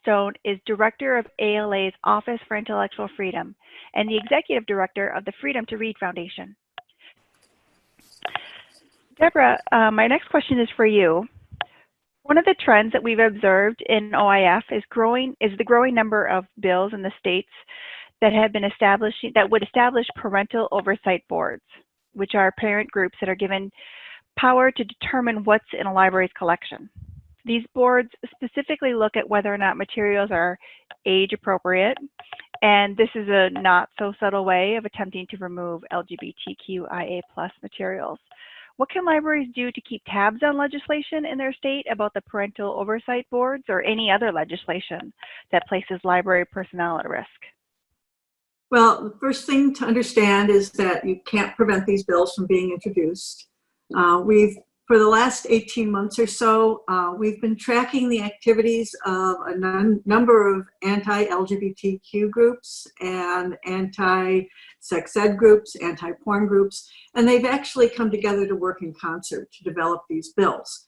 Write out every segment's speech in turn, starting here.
Stone is Director of ALA's Office for Intellectual Freedom and the Executive Director of the Freedom to Read Foundation. Deborah, my next question is for you. One of the trends that we've observed in OIF is the growing number of bills in the states that have been that would establish parental oversight boards, which are parent groups that are given power to determine what's in a library's collection. These boards specifically look at whether or not materials are age appropriate, and this is a not so subtle way of attempting to remove LGBTQIA+ materials. What can libraries do to keep tabs on legislation in their state about the parental oversight boards or any other legislation that places library personnel at risk? Well, the first thing to understand is that you can't prevent these bills from being introduced. For the last 18 months or so, we've been tracking the activities of a number of anti-LGBTQ groups and anti-sex ed groups, anti-porn groups, and they've actually come together to work in concert to develop these bills.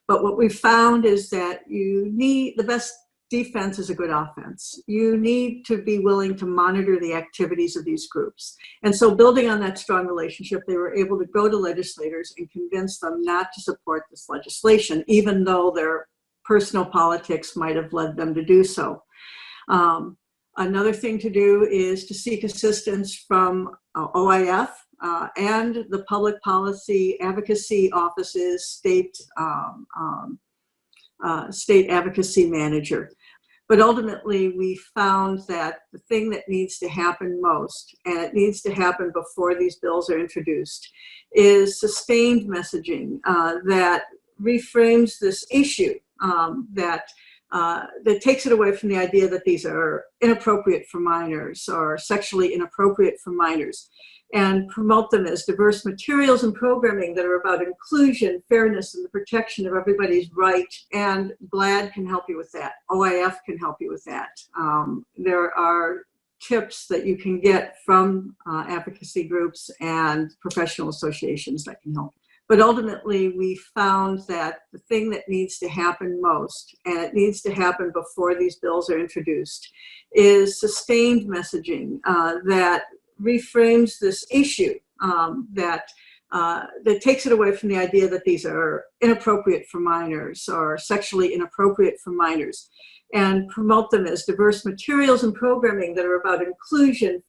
But what we've found is that the best defense is a good offense. You need to be willing to monitor the activities of these groups. And so building on that strong relationship, they were able to go to legislators and convince them not to support this legislation, even though their personal politics might have led them to do so. Another thing to do is to seek assistance from OIF and the public policy advocacy offices, state advocacy manager. But ultimately, we found that the thing that needs to happen most, and it needs to happen before these bills are introduced, is sustained messaging that reframes this issue, that takes it away from the idea that these are inappropriate for minors or sexually inappropriate for minors, and promote them as diverse materials and programming that are about inclusion, fairness, and the protection of everybody's right. And GLAD can help you with that. OIF can help you with that. There are tips that you can get from advocacy groups and professional associations that can help. But ultimately, we found that the thing that needs to happen most, and it needs to happen before these bills are introduced, is sustained messaging that reframes this issue, that takes it away from the idea that these are inappropriate for minors or sexually inappropriate for minors, and promote them as diverse materials and programming that are about inclusion,